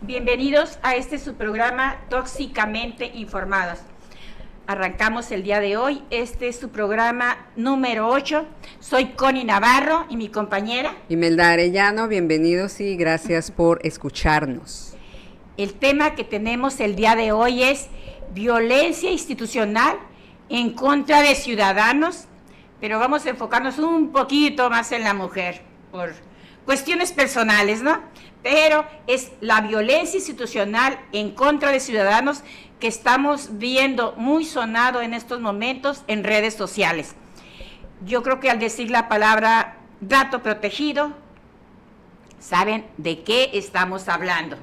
Bienvenidos a su programa Tóxicamente Informadas. Arrancamos el día de hoy, este es su programa número 8. Soy Connie Navarro y mi compañera Imelda Arellano, bienvenidos y gracias por escucharnos. El tema que tenemos el día de hoy es violencia institucional en contra de ciudadanos, pero vamos a enfocarnos un poquito más en la mujer, por cuestiones personales, ¿no? Pero es la violencia institucional en contra de ciudadanos que estamos viendo muy sonado en estos momentos en redes sociales. Yo creo que al decir la palabra dato protegido, saben de qué estamos hablando.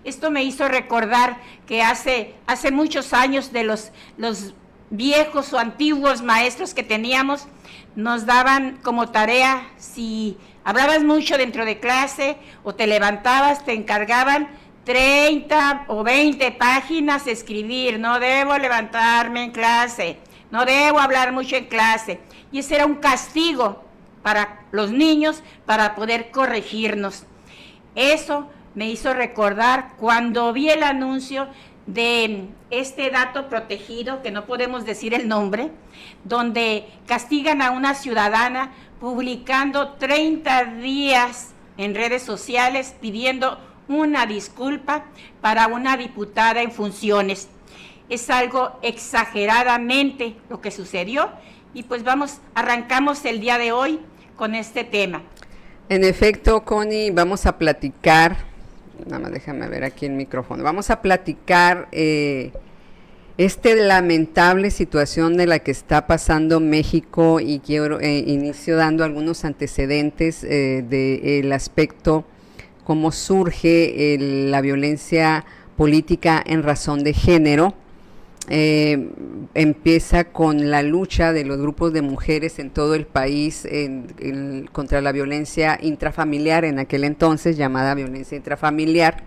Esto me hizo recordar que hace muchos años de los viejos o antiguos maestros que teníamos, nos daban como tarea, si hablabas mucho dentro de clase o te levantabas, te encargaban 30 o 20 páginas escribir. No debo levantarme en clase, no debo hablar mucho en clase. Y ese era un castigo para los niños para poder corregirnos. Eso me hizo recordar cuando vi el anuncio de este dato protegido, que no podemos decir el nombre, donde castigan a una ciudadana publicando 30 días en redes sociales pidiendo una disculpa para una diputada en funciones. Es algo exageradamente lo que sucedió y pues arrancamos el día de hoy con este tema. En efecto, Connie, vamos a platicar, nada más déjame ver aquí el micrófono, vamos a platicar lamentable situación de la que está pasando México y quiero inicio dando algunos antecedentes del aspecto, cómo surge la violencia política en razón de género. Empieza con la lucha de los grupos de mujeres en todo el país contra la violencia intrafamiliar, en aquel entonces llamada violencia intrafamiliar,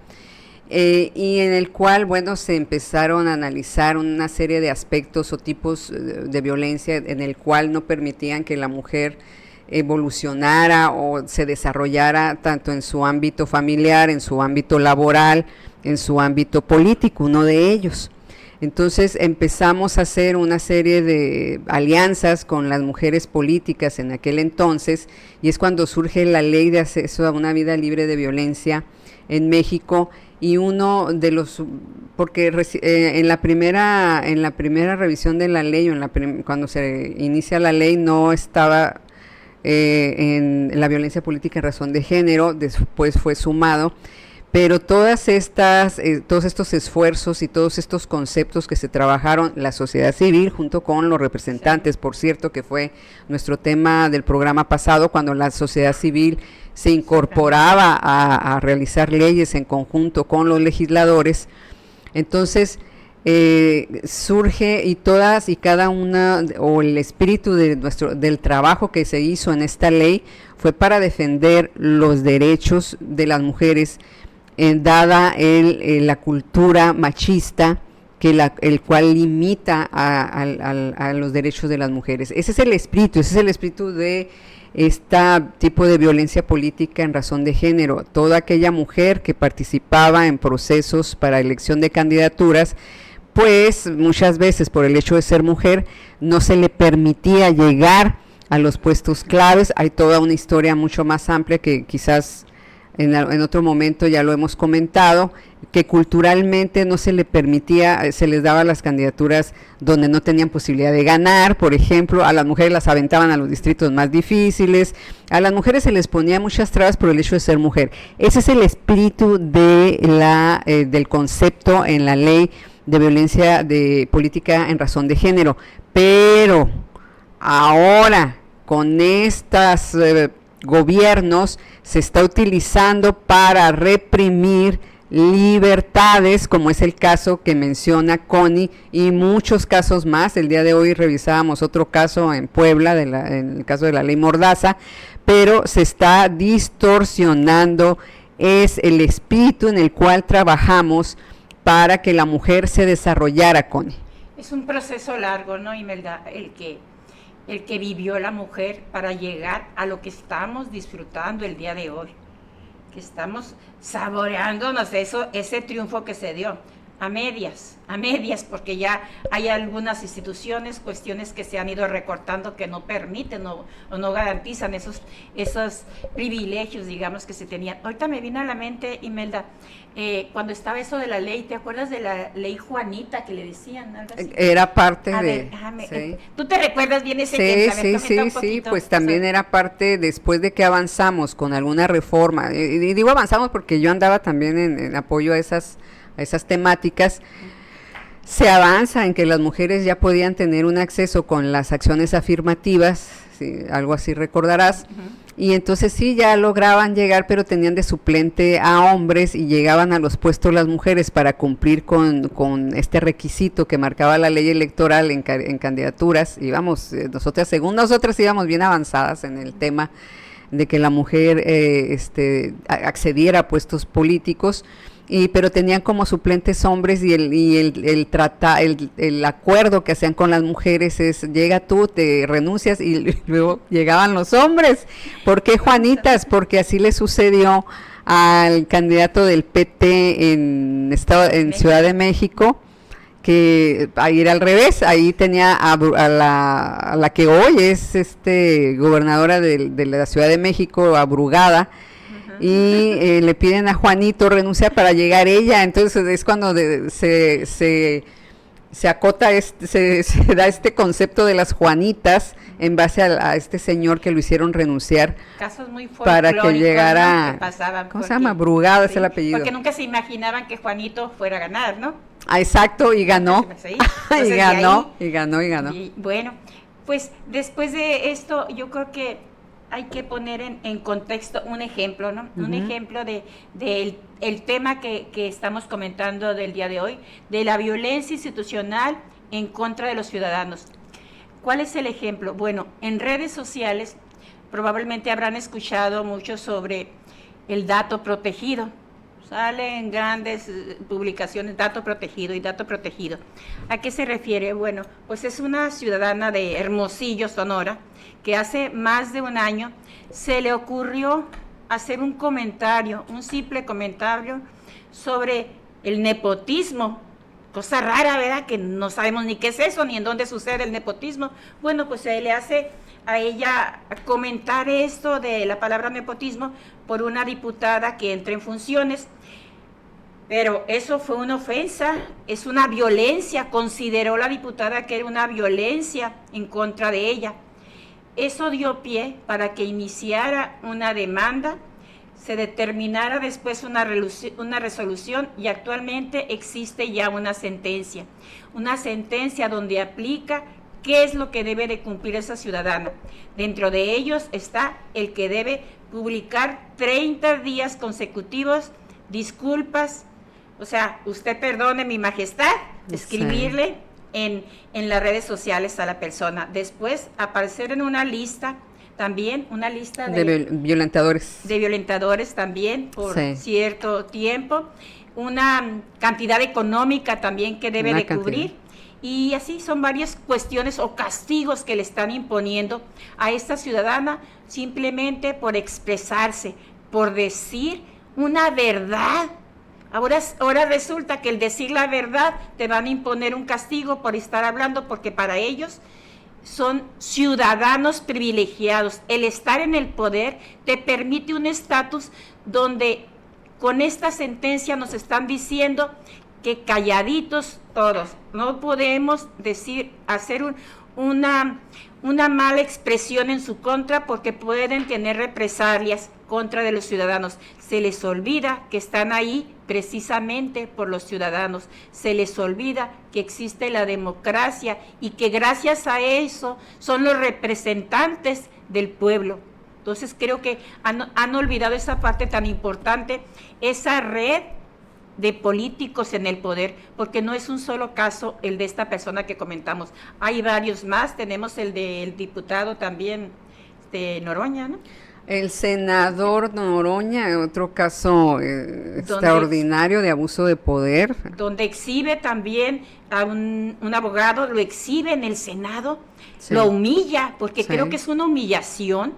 y en el cual, se empezaron a analizar una serie de aspectos o tipos de violencia en el cual no permitían que la mujer evolucionara o se desarrollara tanto en su ámbito familiar, en su ámbito laboral, en su ámbito político, uno de ellos. Entonces empezamos a hacer una serie de alianzas con las mujeres políticas en aquel entonces, y es cuando surge la ley de acceso a una vida libre de violencia en México, y uno de los, porque en la primera revisión de la ley, cuando se inicia la ley, no estaba en la violencia política en razón de género, después fue sumado. Pero todos estos esfuerzos y todos estos conceptos que se trabajaron, la sociedad civil junto con los representantes, por cierto, que fue nuestro tema del programa pasado, cuando la sociedad civil se incorporaba a realizar leyes en conjunto con los legisladores. Entonces surge, y todas y cada una, o el espíritu del trabajo que se hizo en esta ley fue para defender los derechos de las mujeres, dada la cultura machista el cual limita a los derechos de las mujeres. Ese es el espíritu de este tipo de violencia política en razón de género. Toda aquella mujer que participaba en procesos para elección de candidaturas, pues muchas veces por el hecho de ser mujer no se le permitía llegar a los puestos claves. Hay toda una historia mucho más amplia que quizás en otro momento ya lo hemos comentado, que culturalmente no se le permitía, se les daba las candidaturas donde no tenían posibilidad de ganar. Por ejemplo, a las mujeres las aventaban a los distritos más difíciles, a las mujeres se les ponía muchas trabas por el hecho de ser mujer. Ese es el espíritu del concepto en la ley de violencia política en razón de género. Pero ahora, con estas gobiernos, se está utilizando para reprimir libertades, como es el caso que menciona Connie, y muchos casos más. El día de hoy revisábamos otro caso en Puebla, en el caso de la ley Mordaza, pero se está distorsionando, es el espíritu en el cual trabajamos para que la mujer se desarrollara, Connie. Es un proceso largo, ¿no, Imelda? El que vivió la mujer para llegar a lo que estamos disfrutando el día de hoy, estamos saboreándonos ese triunfo que se dio. A medias, porque ya hay algunas instituciones, cuestiones que se han ido recortando que no permiten o no garantizan esos privilegios, digamos, que se tenían. Ahorita me vino a la mente, Imelda, cuando estaba eso de la ley, ¿te acuerdas de la ley Juanita que le decían? Algo así? Era parte a de... ver, sí. ¿Tú te recuerdas bien ese Sí, pues también era parte, después de que avanzamos con alguna reforma, y digo avanzamos porque yo andaba también en apoyo a esas temáticas. Se avanza en que las mujeres ya podían tener un acceso con las acciones afirmativas, sí, algo así recordarás, y entonces sí, ya lograban llegar, pero tenían de suplente a hombres y llegaban a los puestos las mujeres para cumplir con este requisito que marcaba la ley electoral en candidaturas. Íbamos, según nosotras íbamos bien avanzadas en el tema de que la mujer accediera a puestos políticos, pero tenían como suplentes hombres, y el acuerdo que hacían con las mujeres es: llega tú, te renuncias, y luego llegaban los hombres. ¿Por qué Juanitas? Porque así le sucedió al candidato del PT en Ciudad de México, que ahí era al revés. Ahí tenía a la que hoy es gobernadora de la Ciudad de México, a Brugada, y le piden a Juanito renunciar para llegar ella. Entonces es cuando se acota, se da este concepto de las Juanitas en base a este señor que lo hicieron renunciar. Casos muy para que llegara, ¿no? Que pasaban, ¿cómo se llama? Brugada, sí, es el apellido. Porque nunca se imaginaban que Juanito fuera a ganar, ¿no? Ah, exacto, y ganó. Sí. y ganó. Y bueno, pues después de esto, yo creo que hay que poner en contexto un ejemplo, ¿no? Un ejemplo del tema que estamos comentando del día de hoy, de la violencia institucional en contra de los ciudadanos. ¿Cuál es el ejemplo? Bueno, en redes sociales probablemente habrán escuchado mucho sobre el dato protegido. Salen grandes publicaciones, dato protegido y dato protegido. ¿A qué se refiere? Bueno, pues es una ciudadana de Hermosillo, Sonora, que hace más de un año se le ocurrió hacer un simple comentario sobre el nepotismo. Cosa rara, ¿verdad? Que no sabemos ni qué es eso, ni en dónde sucede el nepotismo. Bueno, pues se le hace a ella comentar esto de la palabra nepotismo por una diputada que entra en funciones. Pero eso fue una ofensa, es una violencia, consideró la diputada que era una violencia en contra de ella. Eso dio pie para que iniciara una demanda, se determinara después una resolución, y actualmente existe ya una sentencia donde aplica qué es lo que debe de cumplir esa ciudadana. Dentro de ellos está el que debe publicar 30 días consecutivos disculpas, o sea, usted perdone mi majestad, escribirle en las redes sociales a la persona. Después aparecer en una lista, también una lista de violentadores. De violentadores también por cierto tiempo, una cantidad económica también que debe de cubrir. Y así son varias cuestiones o castigos que le están imponiendo a esta ciudadana simplemente por expresarse, por decir una verdad. Ahora resulta que el decir la verdad te van a imponer un castigo por estar hablando, porque para ellos son ciudadanos privilegiados. El estar en el poder te permite un estatus donde con esta sentencia nos están diciendo que calladitos todos, no podemos hacer una mala expresión en su contra, porque pueden tener represalias contra de los ciudadanos. Se les olvida que están ahí precisamente por los ciudadanos, se les olvida que existe la democracia y que gracias a eso son los representantes del pueblo. Entonces creo que han olvidado esa parte tan importante, esa red de políticos en el poder, porque no es un solo caso el de esta persona que comentamos, hay varios más. Tenemos el del diputado también, Noroña, ¿no? El senador Noroña, otro caso extraordinario de abuso de poder. Donde exhibe también a un abogado, lo exhibe en el Senado, lo humilla, porque creo que es una humillación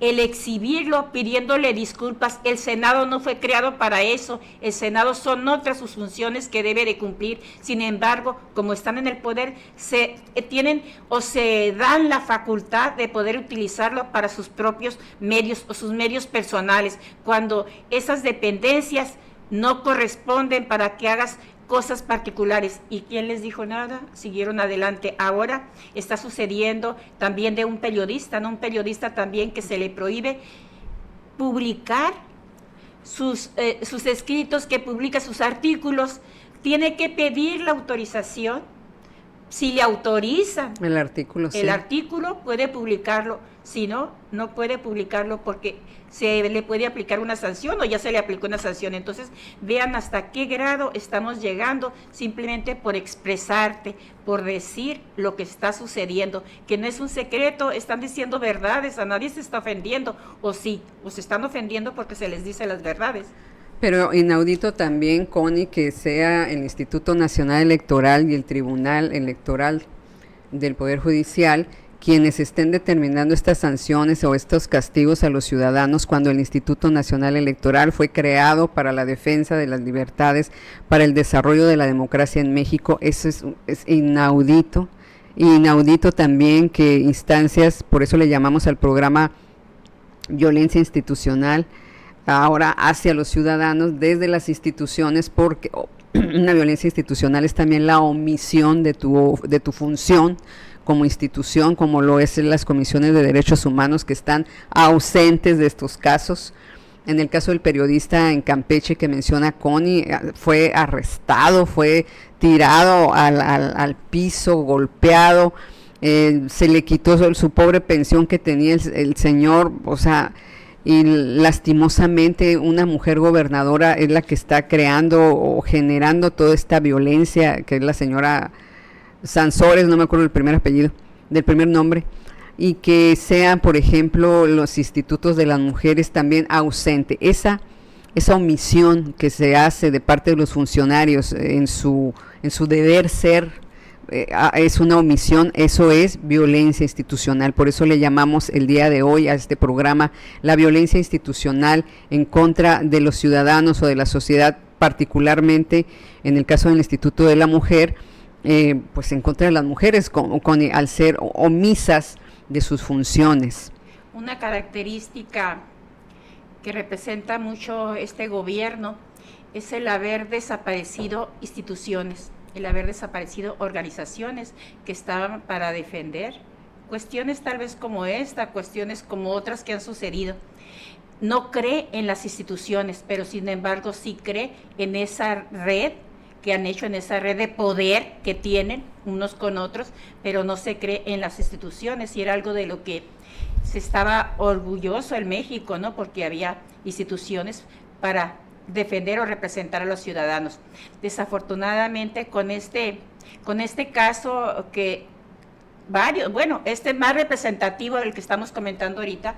el exhibirlo pidiéndole disculpas. El Senado no fue creado para eso, el Senado son otras sus funciones que debe de cumplir. Sin embargo, como están en el poder, se tienen o se dan la facultad de poder utilizarlo para sus propios medios o sus medios personales, cuando esas dependencias no corresponden para que hagas cosas particulares. ¿Y quién les dijo nada? Siguieron adelante. Ahora está sucediendo también de un periodista, ¿no? Un periodista también que se le prohíbe publicar sus escritos, que publica sus artículos, tiene que pedir la autorización. Si le autorizan el artículo, sí. El artículo puede publicarlo, si no, no puede publicarlo porque se le puede aplicar una sanción o ya se le aplicó una sanción. Entonces, vean hasta qué grado estamos llegando simplemente por expresarte, por decir lo que está sucediendo, que no es un secreto, están diciendo verdades, a nadie se está ofendiendo, o sí, o se están ofendiendo porque se les dice las verdades. Pero inaudito también, Connie, que sea el Instituto Nacional Electoral y el Tribunal Electoral del Poder Judicial quienes estén determinando estas sanciones o estos castigos a los ciudadanos, cuando el Instituto Nacional Electoral fue creado para la defensa de las libertades, para el desarrollo de la democracia en México. Eso es inaudito. Inaudito también que instancias, por eso le llamamos al programa Violencia Institucional, ahora hacia los ciudadanos desde las instituciones, porque una violencia institucional es también la omisión de tu función como institución, como lo es en las comisiones de derechos humanos, que están ausentes de estos casos. En el caso del periodista en Campeche que menciona Connie, fue arrestado, fue tirado al piso, golpeado, se le quitó su pobre pensión que tenía el señor, o sea, y lastimosamente una mujer gobernadora es la que está creando o generando toda esta violencia, que es la señora Sansores, no me acuerdo del primer nombre, y que sean, por ejemplo, los institutos de las mujeres también ausentes. Esa omisión que se hace de parte de los funcionarios en su deber ser, es una omisión, eso es violencia institucional. Por eso le llamamos el día de hoy a este programa la violencia institucional en contra de los ciudadanos o de la sociedad, particularmente en el caso del Instituto de la Mujer, pues en contra de las mujeres al ser omisas de sus funciones. Una característica que representa mucho este gobierno es el haber desaparecido instituciones, el haber desaparecido organizaciones que estaban para defender cuestiones tal vez como esta, cuestiones como otras que han sucedido. No cree en las instituciones, pero sin embargo sí cree en esa red que han hecho, en esa red de poder que tienen unos con otros, pero no se cree en las instituciones, y era algo de lo que se estaba orgulloso en México, ¿no? Porque había instituciones para defender o representar a los ciudadanos. Desafortunadamente con este caso que este más representativo del que estamos comentando ahorita,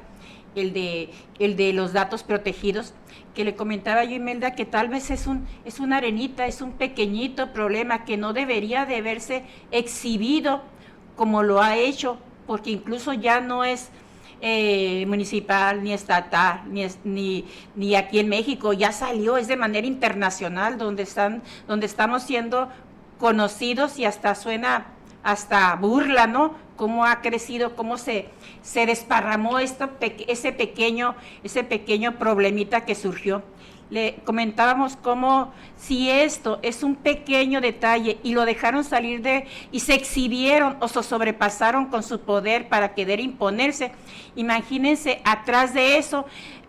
el de los datos protegidos, que le comentaba yo, Imelda, que tal vez es una arenita, es un pequeñito problema que no debería de verse exhibido como lo ha hecho, porque incluso ya no es municipal, ni estatal, ni aquí en México, ya salió, es de manera internacional, donde estamos siendo conocidos, y hasta suena hasta burla, ¿no? Cómo ha crecido, cómo se desparramó ese pequeño problemita que surgió. Le comentábamos cómo si esto es un pequeño detalle y lo dejaron salir y se exhibieron o se sobrepasaron con su poder para querer imponerse, imagínense atrás de eso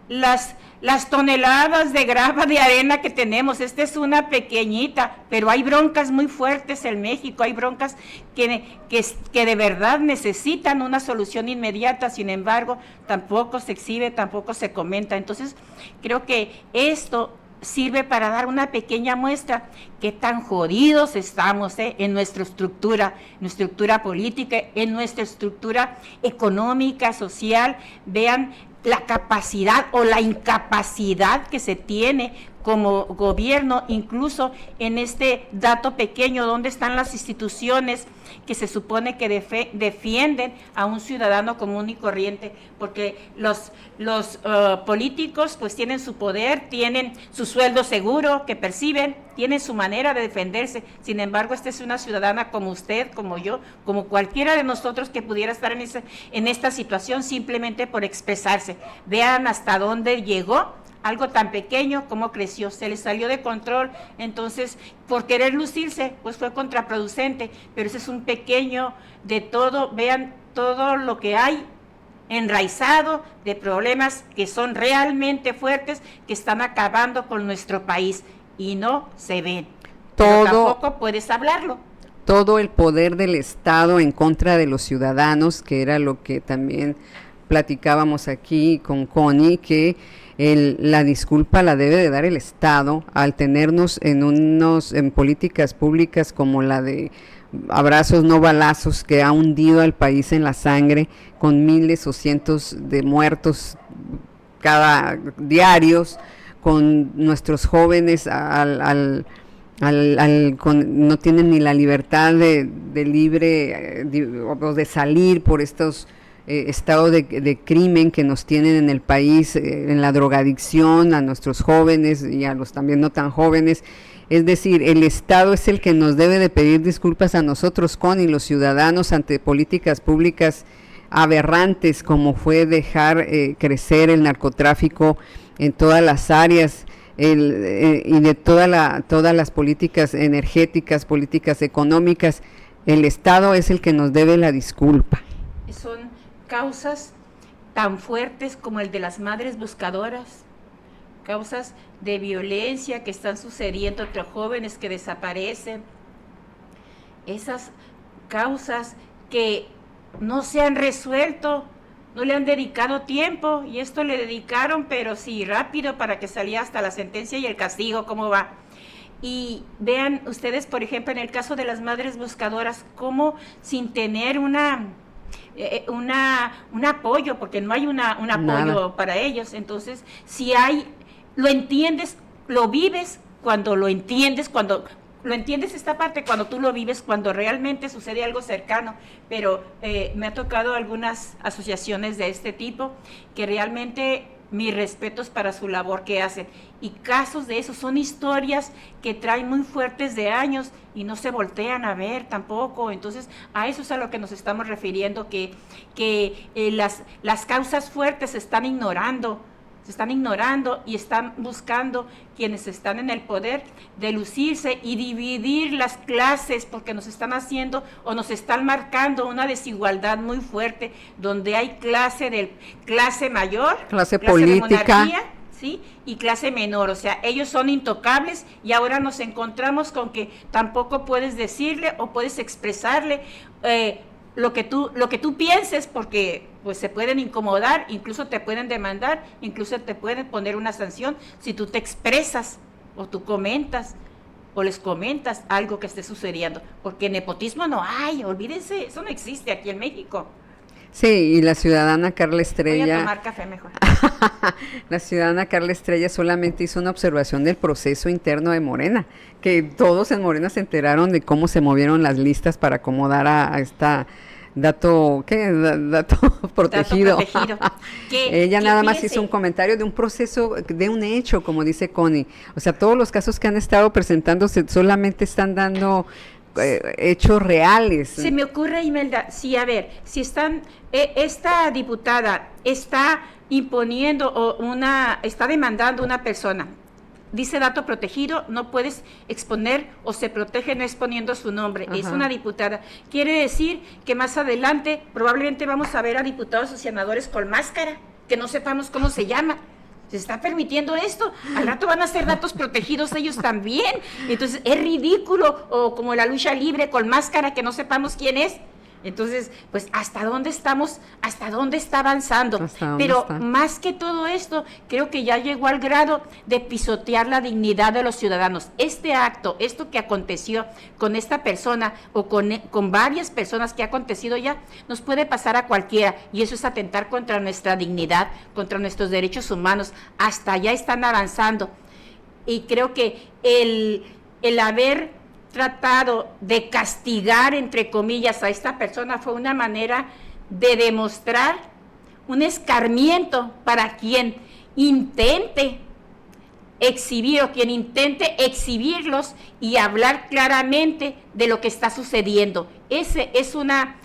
las toneladas de grava, de arena que tenemos. Esta es una pequeñita, pero hay broncas muy fuertes en México, hay broncas que de verdad necesitan una solución inmediata. Sin embargo, tampoco se exhibe, tampoco se comenta. Entonces, creo que esto sirve para dar una pequeña muestra qué tan jodidos estamos en nuestra estructura política, en nuestra estructura económica, social. Vean la capacidad o la incapacidad que se tiene como gobierno, incluso en este dato pequeño, ¿dónde están las instituciones que se supone que defienden a un ciudadano común y corriente? Porque los políticos pues tienen su poder, tienen su sueldo seguro que perciben, tienen su manera de defenderse. Sin embargo, esta es una ciudadana como usted, como yo, como cualquiera de nosotros que pudiera estar en esta situación simplemente por expresarse. Vean hasta dónde llegó algo tan pequeño, cómo creció, se le salió de control. Entonces, por querer lucirse, pues fue contraproducente, pero ese es un pequeño de todo. Vean todo lo que hay enraizado de problemas que son realmente fuertes, que están acabando con nuestro país y no se ven. Pero tampoco puedes hablarlo. Todo el poder del Estado en contra de los ciudadanos, que era lo que también platicábamos aquí con Connie, que la disculpa la debe de dar el Estado al tenernos en políticas públicas como la de abrazos no balazos, que ha hundido al país en la sangre, con miles o cientos de muertos cada diarios, con nuestros jóvenes no tienen ni la libertad de libre o de salir por estos estado de crimen que nos tienen en el país, en la drogadicción, a nuestros jóvenes y a los también no tan jóvenes. Es decir, el Estado es el que nos debe de pedir disculpas a nosotros, y los ciudadanos, ante políticas públicas aberrantes como fue dejar crecer el narcotráfico en todas las áreas, y de todas las políticas energéticas, políticas económicas. El Estado es el que nos debe la disculpa. Son causas tan fuertes como el de las madres buscadoras, causas de violencia que están sucediendo entre jóvenes que desaparecen, esas causas que no se han resuelto, no le han dedicado tiempo, y esto le dedicaron, pero sí, rápido, para que saliera hasta la sentencia y el castigo, cómo va. Y vean ustedes, por ejemplo, en el caso de las madres buscadoras, cómo sin tener un apoyo, porque no hay un apoyo para ellos. Entonces, si hay, lo entiendes, lo vives cuando lo entiendes, esta parte, cuando tú lo vives, cuando realmente sucede algo cercano. Pero me ha tocado algunas asociaciones de este tipo que realmente mis respetos para su labor que hacen, y casos de esos son historias que traen muy fuertes de años y no se voltean a ver tampoco. Entonces a eso es a lo que nos estamos refiriendo, que las causas fuertes se están ignorando y están buscando quienes están en el poder de lucirse y dividir las clases, porque nos están haciendo o nos están marcando una desigualdad muy fuerte, donde hay clase mayor, clase política, de monarquía, ¿sí? Y clase menor. O sea, ellos son intocables, y ahora nos encontramos con que tampoco puedes decirle o puedes expresarle lo que tú pienses, porque pues se pueden incomodar, incluso te pueden demandar, incluso te pueden poner una sanción si tú te expresas o tú comentas o les comentas algo que esté sucediendo, porque nepotismo no hay, olvídense, eso no existe aquí en México. Sí, y la ciudadana Carla Estrella... Voy a tomar café mejor. La ciudadana Carla Estrella solamente hizo una observación del proceso interno de Morena, que todos en Morena se enteraron de cómo se movieron las listas para acomodar a esta... Dato protegido. Ella nada más hizo un comentario de un proceso, de un hecho, como dice Connie. O sea, todos los casos que han estado presentándose solamente están dando hechos reales. Se me ocurre, Imelda, sí, a ver, si esta diputada está imponiendo está demandando una persona, dice dato protegido, no puedes exponer, o se protege no exponiendo su nombre. Ajá. Es una diputada. Quiere decir que más adelante probablemente vamos a ver a diputados o senadores con máscara, que no sepamos cómo se llama. Se está permitiendo esto. Al rato van a ser datos protegidos ellos también. Entonces es ridículo, o como la lucha libre con máscara, que no sepamos quién es. Entonces, pues, ¿hasta dónde estamos? ¿Hasta dónde está avanzando? Pero más que todo esto, creo que ya llegó al grado de pisotear la dignidad de los ciudadanos. Este acto, esto que aconteció con esta persona o con varias personas que ha acontecido ya, nos puede pasar a cualquiera, y eso es atentar contra nuestra dignidad, contra nuestros derechos humanos. Hasta allá están avanzando. y creo que el haber tratado de castigar, entre comillas, a esta persona fue una manera de demostrar un escarmiento para quien intente exhibir o quien intente exhibirlos y hablar claramente de lo que está sucediendo. Ese es una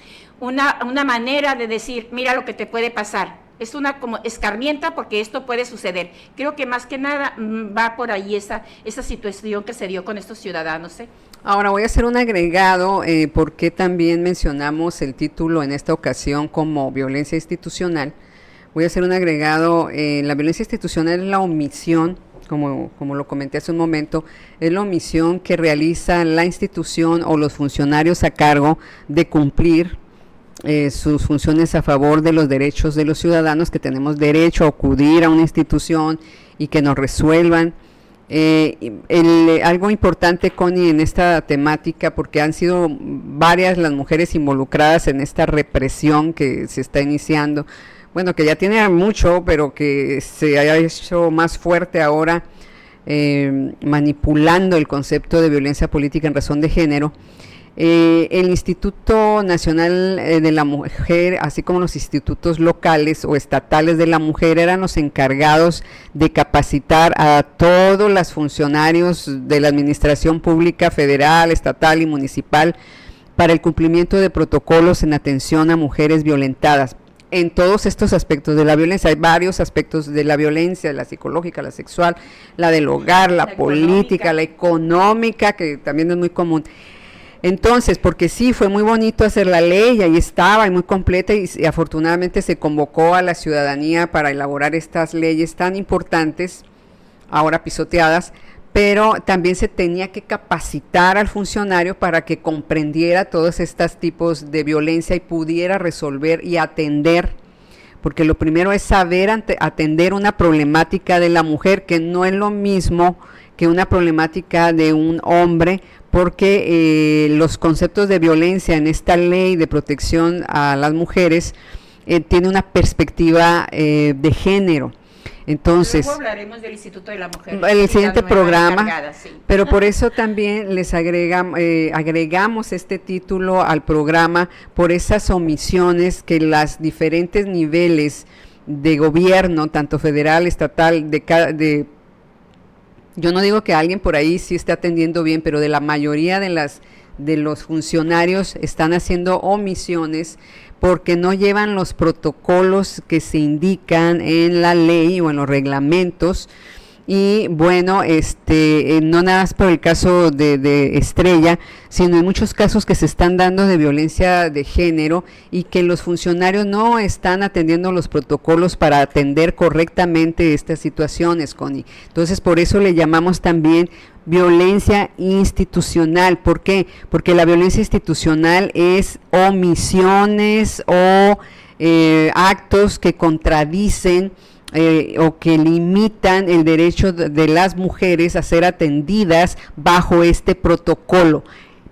manera de decir, mira lo que te puede pasar. Es una como escarmienta porque esto puede suceder. Creo que más que nada va por ahí esa situación que se dio con estos ciudadanos, ¿eh? Ahora voy a hacer un agregado, porque también mencionamos el título en esta ocasión como violencia institucional. Voy a hacer un agregado, la violencia institucional es la omisión, como lo comenté hace un momento, es la omisión que realiza la institución o los funcionarios a cargo de cumplir sus funciones a favor de los derechos de los ciudadanos, que tenemos derecho a acudir a una institución y que nos resuelvan. Algo importante, Connie, en esta temática, porque han sido varias las mujeres involucradas en esta represión que se está iniciando, bueno, que ya tiene mucho, pero que se haya hecho más fuerte ahora, manipulando el concepto de violencia política en razón de género. El Instituto Nacional de la Mujer, así como los institutos locales o estatales de la mujer, eran los encargados de capacitar a todos los funcionarios de la administración pública federal, estatal y municipal para el cumplimiento de protocolos en atención a mujeres violentadas. En todos estos aspectos de la violencia, hay varios aspectos de la violencia, la psicológica, la sexual, la del hogar, la política, la económica, que también es muy común. Entonces, porque sí, fue muy bonito hacer la ley, ahí estaba, y muy completa, y afortunadamente se convocó a la ciudadanía para elaborar estas leyes tan importantes, ahora pisoteadas, pero también se tenía que capacitar al funcionario para que comprendiera todos estos tipos de violencia y pudiera resolver y atender, porque lo primero es saber atender una problemática de la mujer, que no es lo mismo que una problemática de un hombre, porque los conceptos de violencia en esta ley de protección a las mujeres tiene una perspectiva de género. Entonces, luego hablaremos del Instituto de la Mujer. El siguiente programa, sí. Pero por eso también les agregamos este título al programa, por esas omisiones que las diferentes niveles de gobierno, tanto federal, estatal, yo no digo que alguien por ahí sí esté atendiendo bien, pero de la mayoría de los funcionarios están haciendo omisiones porque no llevan los protocolos que se indican en la ley o en los reglamentos. Y bueno, no nada más por el caso de Estrella, sino en muchos casos que se están dando de violencia de género y que los funcionarios no están atendiendo los protocolos para atender correctamente estas situaciones, Connie. Entonces, por eso le llamamos también violencia institucional. ¿Por qué? Porque la violencia institucional es omisiones o actos que contradicen o que limitan el derecho de las mujeres a ser atendidas bajo este protocolo.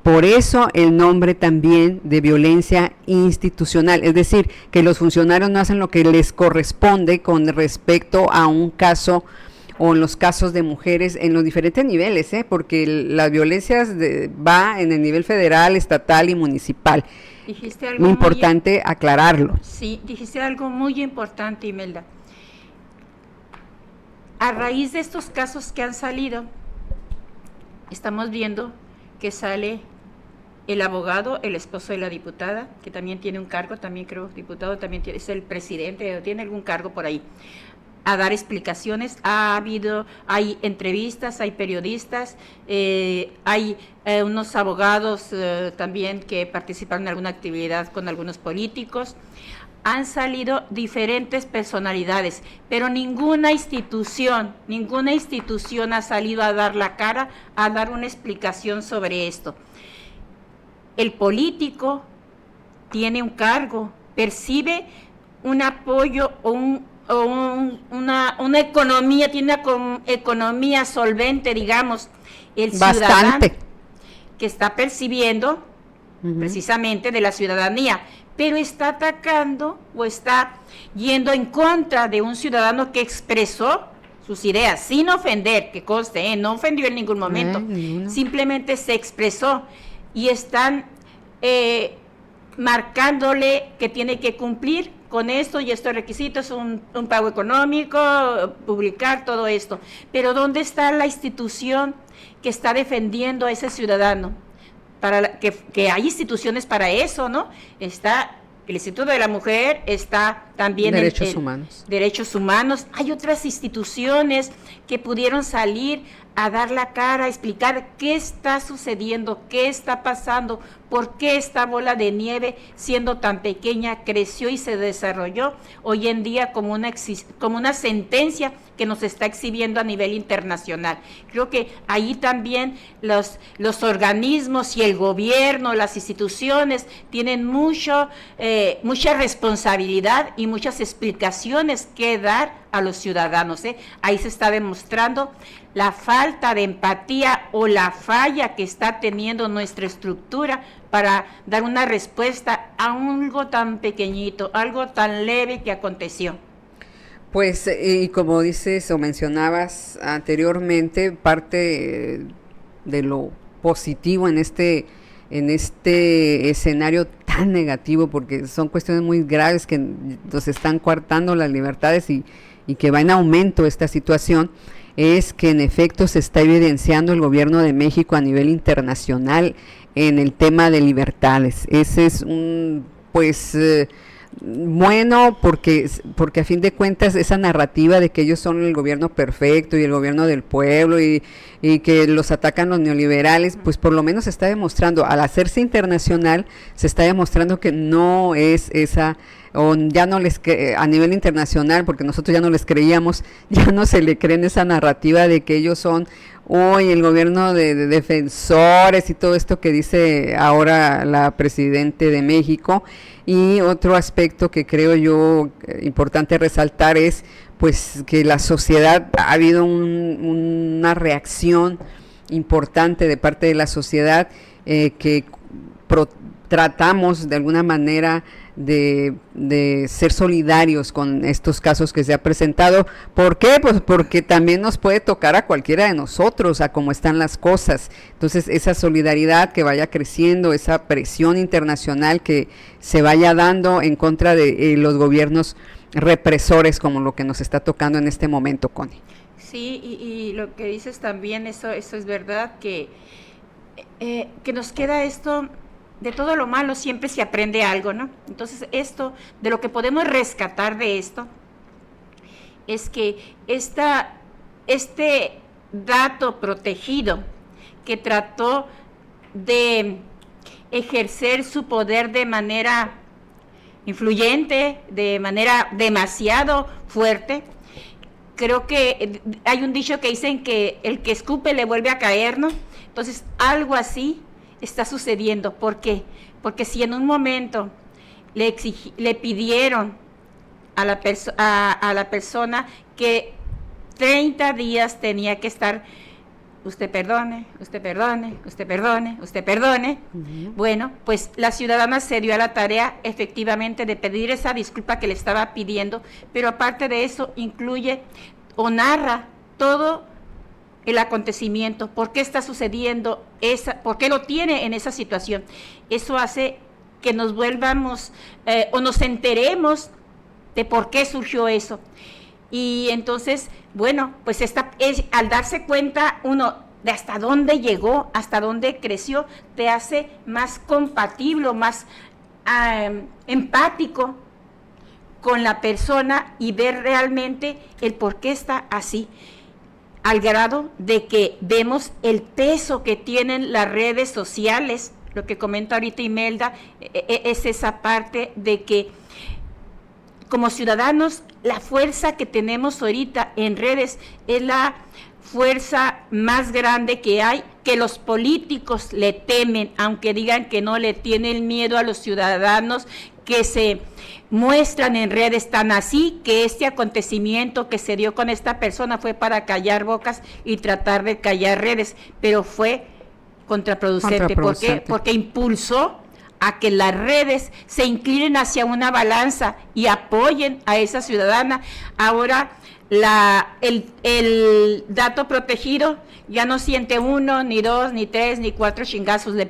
Por eso el nombre también de violencia institucional, es decir, que los funcionarios no hacen lo que les corresponde con respecto a un caso o en los casos de mujeres en los diferentes niveles, porque las violencias va en el nivel federal, estatal y municipal. Dijiste algo muy importante aclararlo. Sí, dijiste algo muy importante, Imelda. A raíz de estos casos que han salido, estamos viendo que sale el abogado, el esposo de la diputada, que también tiene un cargo, también creo diputado, también es el presidente, o tiene algún cargo por ahí, a dar explicaciones. Hay entrevistas, hay periodistas, hay unos abogados también que participaron en alguna actividad con algunos políticos. Han salido diferentes personalidades, pero ninguna institución ha salido a dar la cara, a dar una explicación sobre esto. El político tiene un cargo, percibe un apoyo o una economía, tiene una economía solvente, digamos, el ciudadano bastante que está percibiendo precisamente de la ciudadanía, pero está atacando o está yendo en contra de un ciudadano que expresó sus ideas, sin ofender, que conste, no ofendió en ningún momento, simplemente se expresó y están marcándole que tiene que cumplir con esto y estos requisitos, un pago económico, publicar todo esto. Pero ¿dónde está la institución que está defendiendo a ese ciudadano? Que hay instituciones para eso, ¿no? Está el Instituto de la Mujer, está también Derechos Humanos. Derechos Humanos. Hay otras instituciones que pudieron salir a dar la cara, a explicar qué está sucediendo, qué está pasando, por qué esta bola de nieve, siendo tan pequeña, creció y se desarrolló hoy en día como una sentencia que nos está exhibiendo a nivel internacional. Creo que ahí también los organismos y el gobierno, las instituciones tienen mucha responsabilidad y muchas explicaciones que dar a los ciudadanos. Ahí se está demostrando la falta de empatía o la falla que está teniendo nuestra estructura para dar una respuesta a algo tan pequeñito, algo tan leve que aconteció. Pues, y como dices o mencionabas anteriormente, parte de lo positivo en este escenario tan negativo, porque son cuestiones muy graves que nos están coartando las libertades y que va en aumento esta situación, es que en efecto se está evidenciando el gobierno de México a nivel internacional en el tema de libertades. Ese es bueno, porque a fin de cuentas esa narrativa de que ellos son el gobierno perfecto y el gobierno del pueblo y que los atacan los neoliberales, pues por lo menos se está demostrando, al hacerse internacional, se está demostrando que no es esa, o ya no les a nivel internacional, porque nosotros ya no les creíamos, ya no se le cree en esa narrativa de que ellos son hoy el gobierno de defensores y todo esto que dice ahora la presidente de México. Y otro aspecto que creo yo importante resaltar es pues que la sociedad, ha habido una reacción importante de parte de la sociedad que tratamos de alguna manera de ser solidarios con estos casos que se ha presentado. ¿Por qué? Pues porque también nos puede tocar a cualquiera de nosotros, a cómo están las cosas. Entonces, esa solidaridad que vaya creciendo, esa presión internacional que se vaya dando en contra de los gobiernos represores, como lo que nos está tocando en este momento, Connie. Sí, y lo que dices también, eso es verdad, que nos queda esto. De todo lo malo siempre se aprende algo, ¿no? Entonces, de lo que podemos rescatar de esto, es que este dato protegido que trató de ejercer su poder de manera influyente, de manera demasiado fuerte, creo que hay un dicho que dicen que el que escupe le vuelve a caer, ¿no? Entonces, algo así está sucediendo. ¿Por qué? Porque si en un momento le pidieron a la persona que 30 días tenía que estar, usted perdone, usted perdone, usted perdone, usted perdone, bueno, pues la ciudadana se dio a la tarea efectivamente de pedir esa disculpa que le estaba pidiendo, pero aparte de eso incluye o narra todo el acontecimiento, por qué está sucediendo por qué lo tiene en esa situación. Eso hace que nos volvamos o nos enteremos de por qué surgió eso. Y entonces, bueno, pues al darse cuenta uno de hasta dónde llegó, hasta dónde creció, te hace más compatible, más empático con la persona y ver realmente el por qué está así, al grado de que vemos el peso que tienen las redes sociales. Lo que comenta ahorita Imelda es esa parte de que como ciudadanos la fuerza que tenemos ahorita en redes es la fuerza más grande que hay, que los políticos le temen, aunque digan que no, le tienen miedo a los ciudadanos que se muestran en redes, tan así que este acontecimiento que se dio con esta persona fue para callar bocas y tratar de callar redes, pero fue contraproducente. ¿Por qué? Porque impulsó a que las redes se inclinen hacia una balanza y apoyen a esa ciudadana. Ahora el dato protegido ya no siente 1, ni 2, ni 3, ni 4 chingazos, le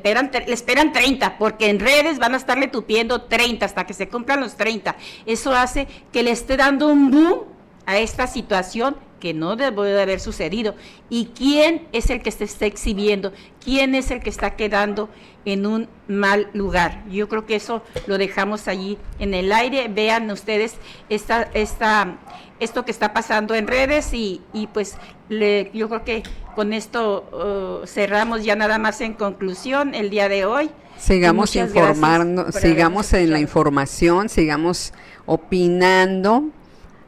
esperan 30, porque en redes van a estarle tupiendo 30 hasta que se cumplan los 30. Eso hace que le esté dando un boom a esta situación que no debe de haber sucedido. ¿Y quién es el que se está exhibiendo? ¿Quién es el que está quedando en un mal lugar? Yo creo que eso lo dejamos allí en el aire. Vean ustedes esto que está pasando en redes y pues yo creo que con esto cerramos ya nada más en conclusión el día de hoy. Sigamos informando, sigamos en la información, sigamos opinando.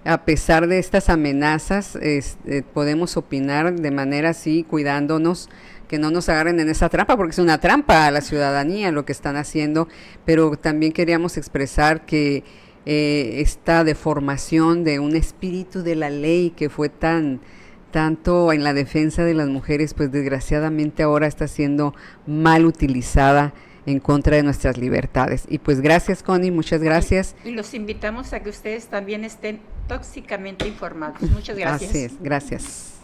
A pesar de estas amenazas, podemos opinar de manera así, cuidándonos, que no nos agarren en esa trampa, porque es una trampa a la ciudadanía lo que están haciendo, pero también queríamos expresar que esta deformación de un espíritu de la ley que fue tanto en la defensa de las mujeres, pues desgraciadamente ahora está siendo mal utilizada en contra de nuestras libertades. Y pues gracias, Connie, muchas gracias. Y los invitamos a que ustedes también estén tóxicamente informados. Muchas gracias. Así es, gracias.